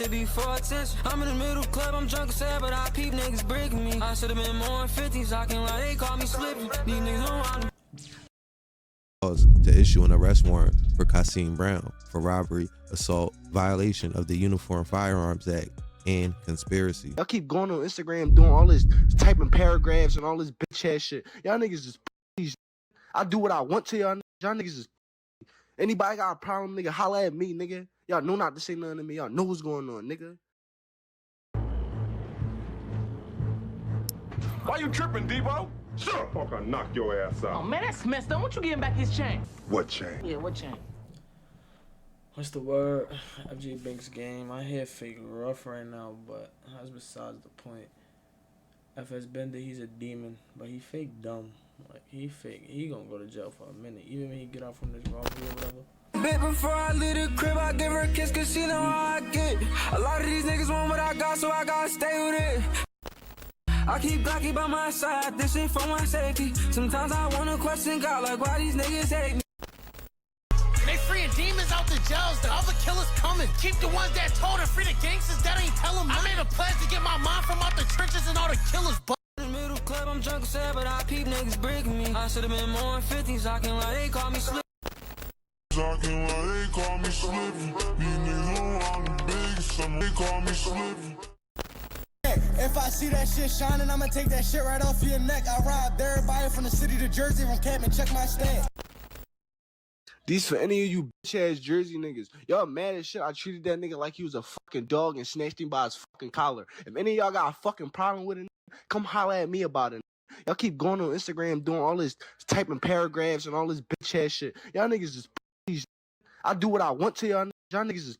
shit before attention. I'm in the middle club, I'm drunk as sad, but I peep niggas breaking me. I should've been more in 50s, I can't lie, they call me slipping. These niggas don't want me. To issue an arrest warrant for Kasim Brown for robbery, assault, violation of the Uniform Firearms Act, and conspiracy. Y'all keep going on Instagram doing all this, typing paragraphs and all this bitch ass shit. Y'all niggas just I do what I want to y'all. Y'all niggas just anybody got a problem, nigga, holla at me, nigga. Y'all know not to say nothing to me. Y'all know what's going on, nigga. Why you tripping, Debo? Shut up, I'll knock your ass out. Oh man, that's messed up. What you getting back his chain? What chain? Yeah, what chain? What's the word? FJ Banks game. I hear fake rough right now, but that's besides the point. FS Bender, he's a demon, but he fake dumb. Like, he fake. He gonna go to jail for a minute, even when he get out from this robbery or whatever. Bit before I leave the crib, I give her a kiss cause she know how I get. A lot of these niggas want what I got, so I gotta stay with it. I keep Glocky by my side, this ain't for my safety. Sometimes I wanna question God, like why these niggas hate me. They freeing demons out the jails, the other killers coming. Keep the ones that told and free the gangsters that ain't tell them. I made a pledge to get my mind from out the trenches and all the killers. In the middle club, I'm drunk as sad, but I peep niggas breaking me. I should've been more in 50s, I can't lie, they call me slip. Talking while they call me slipping. These niggas around the big summer, they call me slipping. If I see that shit shining, I'ma take that shit right off your neck. I robbed everybody from the city to Jersey, from Campman, check my stand. These for any of you bitch ass Jersey niggas. Y'all mad as shit. I treated that nigga like he was a fucking dog and snatched him by his fucking collar. If any of y'all got a fucking problem with it, come holler at me about it. Y'all keep going on Instagram doing all this, typing paragraphs and all this bitch ass shit. Y'all niggas just I do what I want to y'all. Y'all niggas just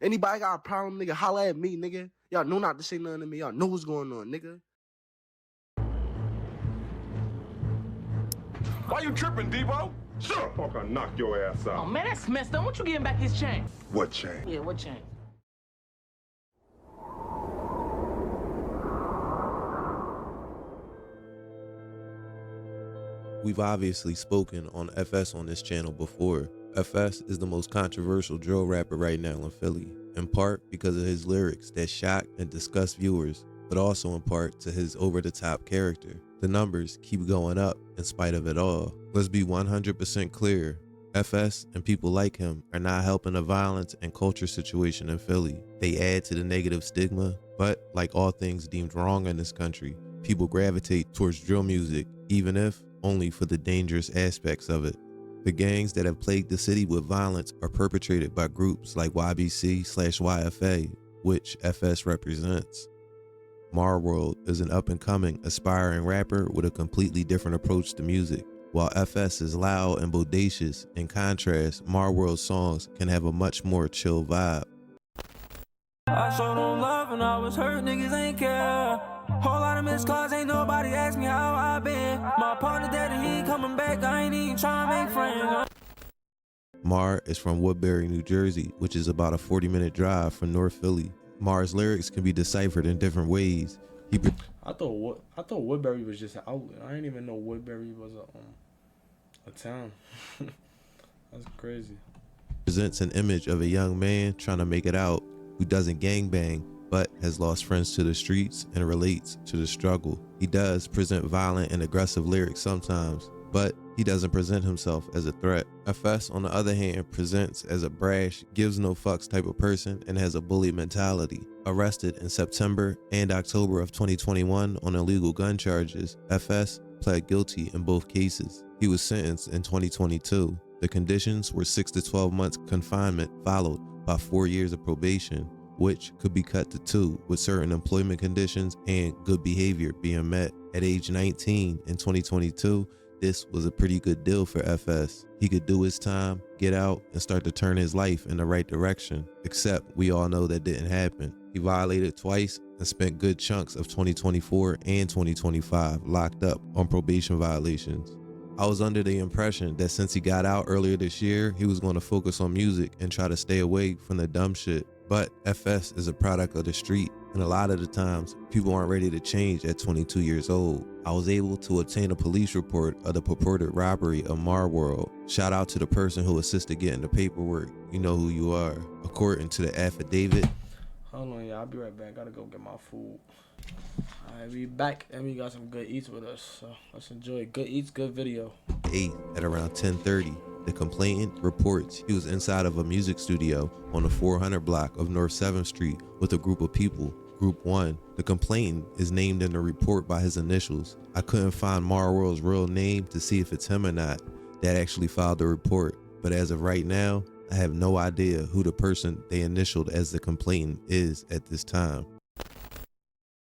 anybody got a problem, nigga, holla at me, nigga. Y'all know not to say nothing to me. Y'all know what's going on, nigga. Why you tripping, Debo? Shut up, I'll knock your ass out. Oh man, that's messed up. What you getting back his chain? What chain? Yeah, what chain? We've obviously spoken on FS on this channel before. FS is the most controversial drill rapper right now in Philly, in part because of his lyrics that shock and disgust viewers, but also in part to his over-the-top character. The numbers keep going up in spite of it all. Let's be 100% clear, FS and people like him are not helping the violence and culture situation in Philly. They add to the negative stigma, but like all things deemed wrong in this country, people gravitate towards drill music, even if only for the dangerous aspects of it. The gangs that have plagued the city with violence are perpetrated by groups like YBC/YFA, which FS represents. Marworld is an up-and-coming, aspiring rapper with a completely different approach to music. While FS is loud and bodacious, in contrast, Marworld's songs can have a much more chill vibe. I showed them love and I was hurt, niggas ain't care. Whole lot of missed calls, ain't nobody ask me how I been. My partner dead and he ain't coming back, I ain't even trying to make friends. Mar is from Woodbury, New Jersey, which is about a 40-minute drive from North Philly. Mar's lyrics can be deciphered in different ways. I thought Woodbury was just an outlet. I didn't even know Woodbury was a town. That's crazy. Presents an image of a young man trying to make it out who doesn't gangbang but has lost friends to the streets and relates to the struggle. He does present violent and aggressive lyrics sometimes, but he doesn't present himself as a threat. FS, on the other hand, presents as a brash, gives no fucks type of person and has a bully mentality. Arrested in September and October of 2021 on illegal gun charges, FS pled guilty in both cases. He was sentenced in 2022. The conditions were 6 to 12 months confinement followed by 4 years of probation, which could be cut to 2 with certain employment conditions and good behavior being met. At age 19 in 2022, this was a pretty good deal for FS. He could do his time, get out, and start to turn his life in the right direction. Except we all know that didn't happen. He violated twice and spent good chunks of 2024 and 2025 locked up on probation violations. I was under the impression that since he got out earlier this year, he was going to focus on music and try to stay away from the dumb shit. But FS is a product of the street, and a lot of the times, people aren't ready to change at 22 years old. I was able to obtain a police report of the purported robbery of Marworld. Shout out to the person who assisted getting the paperwork. You know who you are. According to the affidavit, Hold on, y'all. I'll be right back. Gotta go get my food. Alright, we back and we got some good eats with us. So let's enjoy. Good eats, good video. 8 at around 10:30. The complainant reports he was inside of a music studio on the 400 block of North 7th Street with a group of people. Group 1. The complainant is named in the report by his initials. I couldn't find Marworld's real name to see if it's him or not that actually filed the report, but as of right now, I have no idea who the person they initialed as the complainant is at this time.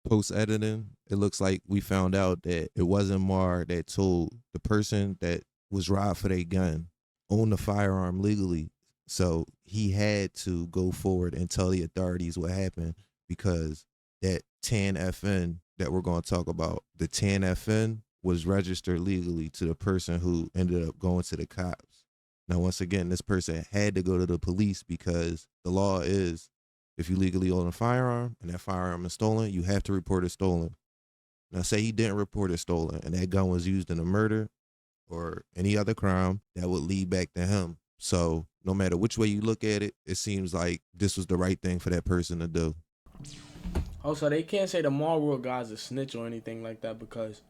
Post-editing, it looks like we found out that it wasn't Mar that told the person that was robbed for their gun owned the firearm legally, so he had to go forward and tell the authorities what happened, because that Tan FN that we're going to talk about, the Tan FN was registered legally to the person who ended up going to the cops. Now, once again, this person had to go to the police because the law is if you legally own a firearm and that firearm is stolen, you have to report it stolen. Now, say he didn't report it stolen and that gun was used in a murder or any other crime, that would lead back to him. So no matter which way you look at it, it seems like this was the right thing for that person to do. Also, they can't say the Marworld guy's a snitch or anything like that, because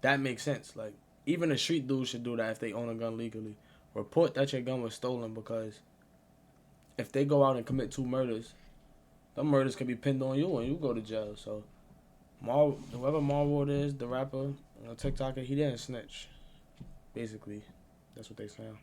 that makes sense. Like, even a street dude should do that if they own a gun legally. Report that your gun was stolen, because if they go out and commit 2 murders, the murders can be pinned on you and you go to jail. So whoever Marworld is, the rapper, TikToker, he didn't snitch. Basically, that's what they saying.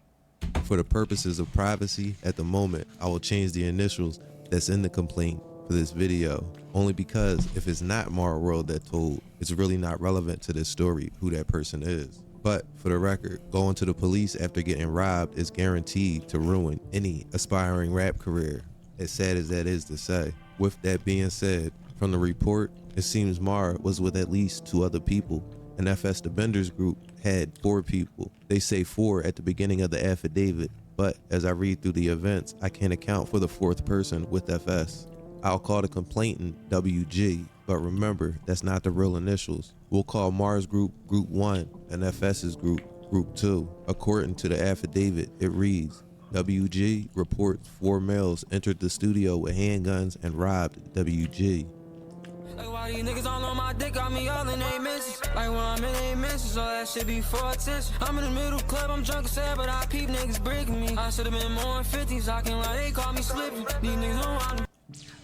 For the purposes of privacy, at the moment, I will change the initials that's in the complaint for this video, only because if it's not Marworld that told, it's really not relevant to this story who that person is. But for the record, going to the police after getting robbed is guaranteed to ruin any aspiring rap career, as sad as that is to say. With that being said, from the report, it seems Mar was with at least 2 other people, and FS the Benders group had 4 people. They say 4 at the beginning of the affidavit, but as I read through the events, I can't account for the 4th person with FS. I'll call the complainant WG, but remember, that's not the real initials. We'll call Mar's group Group 1 and FS's group Group 2. According to the affidavit, it reads, WG reports 4 males entered the studio with handguns and robbed WG. Like, why these niggas all on my dick, got me all in they misses. Like, when I'm in they misses, all that shit be for attention. I'm in the middle club, I'm drunk as hell, but I peep niggas breaking me. I should've been more in 50s, I can't lie, they call me slipping. These niggas don't want me.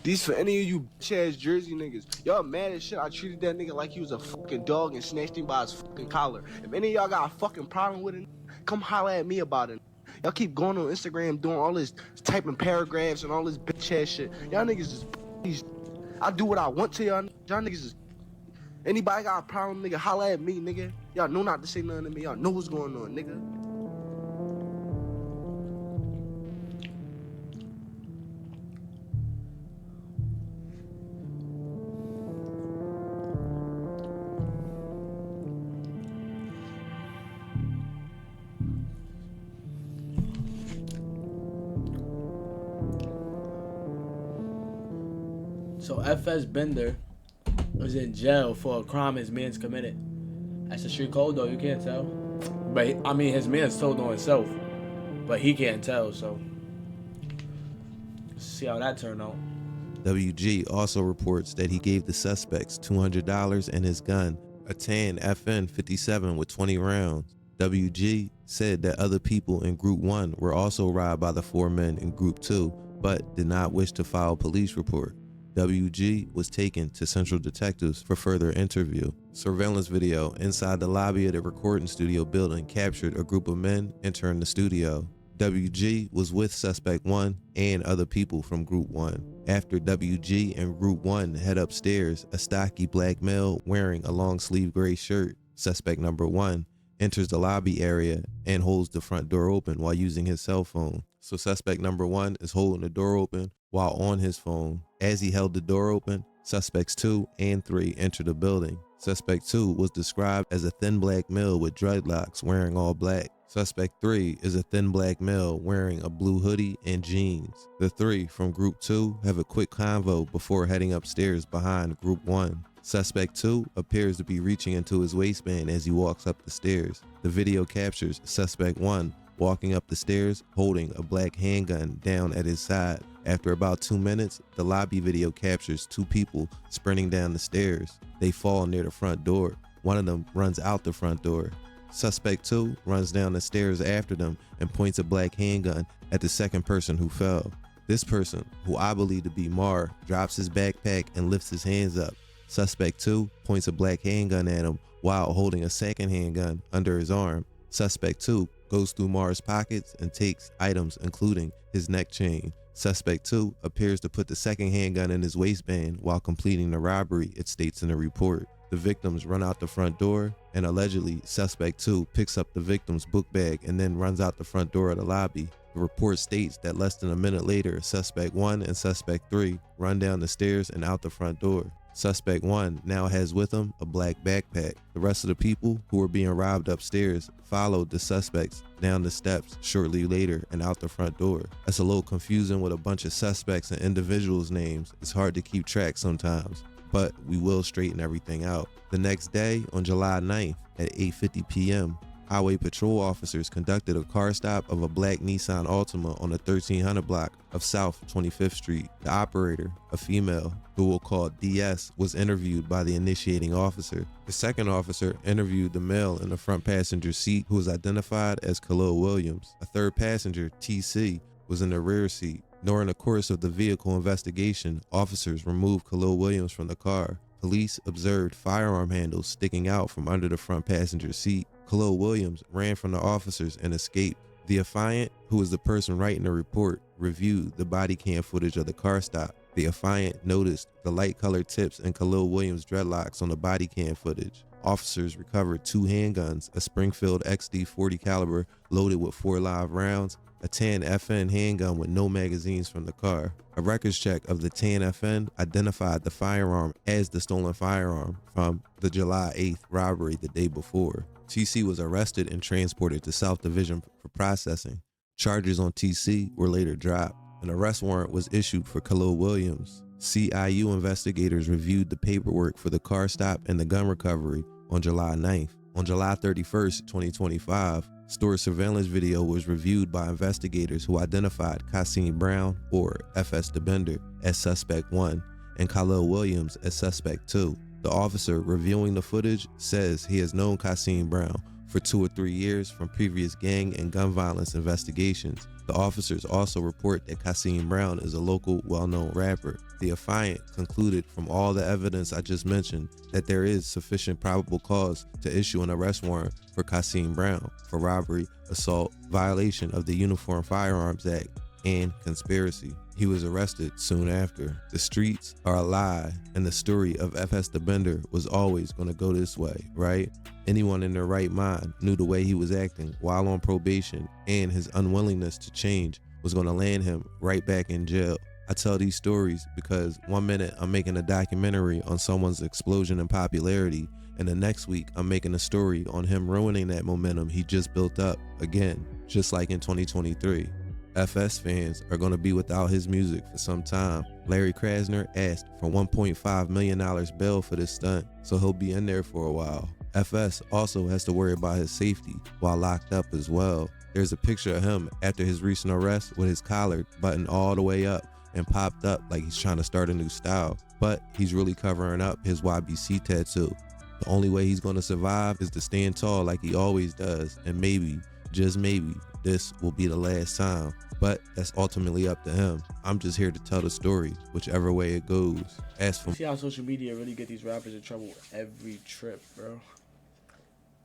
These for any of you bitch-ass Jersey niggas. Y'all mad as shit. I treated that nigga like he was a fucking dog and snatched him by his fucking collar. If any of y'all got a fucking problem with it, come holler at me about it. Y'all keep going on Instagram doing all this, typing paragraphs and all this bitch-ass shit. Y'all niggas is I do what I want to y'all. Y'all niggas is... Anybody got a problem, nigga, holler at me, nigga. Y'all know not to say nothing to me. Y'all know what's going on, nigga. So FS Bender was in jail for a crime his man's committed. That's the street code though, you can't tell. But I mean, his man's told on himself, but he can't tell, so see how that turned out. WG also reports that he gave the suspects $200 and his gun, a Tan FN 57 with 20 rounds. WG said that other people in Group 1 were also robbed by the 4 men in Group 2, but did not wish to file a police report. WG was taken to Central Detectives for further interview. Surveillance video inside the lobby of the recording studio building captured a group of men entering the studio. WG was with Suspect 1 and other people from Group 1. After WG and Group 1 head upstairs, a stocky black male wearing a long-sleeve gray shirt, Suspect number 1, enters the lobby area and holds the front door open while using his cell phone. So Suspect number 1 is holding the door open while on his phone. As he held the door open, Suspects 2 and 3 entered the building. Suspect 2 was described as a thin black male with dreadlocks wearing all black. Suspect 3 is a thin black male wearing a blue hoodie and jeans. The 3 from Group 2 have a quick convo before heading upstairs behind Group 1. Suspect 2 appears to be reaching into his waistband as he walks up the stairs. The video captures Suspect 1 walking up the stairs holding a black handgun down at his side. After about 2 minutes, the lobby video captures 2 people sprinting down the stairs. They fall near the front door. One of them runs out the front door. Suspect 2 runs down the stairs after them and points a black handgun at the second person who fell. This person, who I believe to be Mar, drops his backpack and lifts his hands up. Suspect 2 points a black handgun at him while holding a second handgun under his arm. Suspect 2 goes through Mar's pockets and takes items including his neck chain. Suspect 2 appears to put the second handgun in his waistband while completing the robbery, it states in the report. The victims run out the front door, and allegedly, Suspect 2 picks up the victim's book bag and then runs out the front door of the lobby. The report states that less than a minute later, Suspect 1 and Suspect 3 run down the stairs and out the front door. Suspect 1 now has with him a black backpack. The rest of the people who were being robbed upstairs followed the suspects down the steps shortly later and out the front door. That's a little confusing with a bunch of suspects and individuals' names. It's hard to keep track sometimes, but we will straighten everything out. The next day, on July 9th at 8:50 p.m., highway patrol officers conducted a car stop of a black Nissan Altima on the 1300 block of South 25th Street. The operator, a female who we'll call DS, was interviewed by the initiating officer. The second officer interviewed the male in the front passenger seat, who was identified as Khalil Williams. A third passenger, TC, was in the rear seat. During the course of the vehicle investigation, officers removed Khalil Williams from the car. Police observed firearm handles sticking out from under the front passenger seat. Khalil Williams ran from the officers and escaped. The affiant, who was the person writing the report, reviewed the body cam footage of the car stop. The affiant noticed the light-colored tips in Khalil Williams' dreadlocks on the body cam footage. Officers recovered 2 handguns, a Springfield XD 40 caliber loaded with 4 live rounds, a tan FN handgun with no magazines from the car. A records check of the tan FN identified the firearm as the stolen firearm from the July 8th robbery the day before. TC was arrested and transported to South Division for processing. Charges on TC were later dropped. An arrest warrant was issued for Khalil Williams. CIU investigators reviewed the paperwork for the car stop and the gun recovery on July 9th. On July 31st, 2025, store surveillance video was reviewed by investigators who identified Kasim Brown, or FS DeBender, as Suspect 1 and Khalil Williams as Suspect 2. The officer reviewing the footage says he has known Kasim Brown for 2 or 3 years from previous gang and gun violence investigations. The officers also report that Kasim Brown is a local well-known rapper. The affiant concluded from all the evidence I just mentioned that there is sufficient probable cause to issue an arrest warrant for Kasim Brown for robbery, assault, violation of the Uniform Firearms Act, and conspiracy. He was arrested soon after. The streets are a lie, and the story of FS DeBender was always going to go this way, right? Anyone in their right mind knew the way he was acting while on probation and his unwillingness to change was going to land him right back in jail. I tell these stories because one minute I'm making a documentary on someone's explosion in popularity, and the next week I'm making a story on him ruining that momentum he just built up again, just like in 2023. FS fans are going to be without his music for some time. Larry Krasner asked for $1.5 million bail for this stunt, so he'll be in there for a while. FS also has to worry about his safety while locked up as well. There's a picture of him after his recent arrest with his collar buttoned all the way up and popped up like he's trying to start a new style, but he's really covering up his YBC tattoo. The only way he's going to survive is to stand tall like he always does, and maybe, just maybe, this will be the last time, but that's ultimately up to him. I'm just here to tell the story, whichever way it goes. As for see how social media really get these rappers in trouble every trip, bro.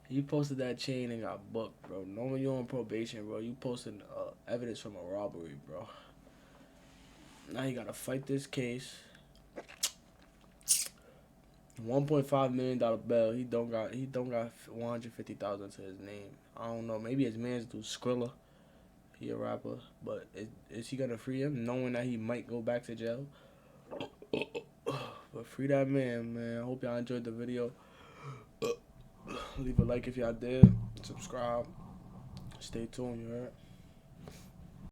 You posted that chain and got booked, bro. Knowing you're on probation, bro. You posted evidence from a robbery, bro. Now you gotta fight this case. $1.5 million bail. He don't got $150,000 to his name. I don't know. Maybe his man's do Skrilla. He a rapper, but is he gonna free him, knowing that he might go back to jail? But free that man. I hope y'all enjoyed the video. Leave a like if y'all did. Subscribe. Stay tuned. You heard?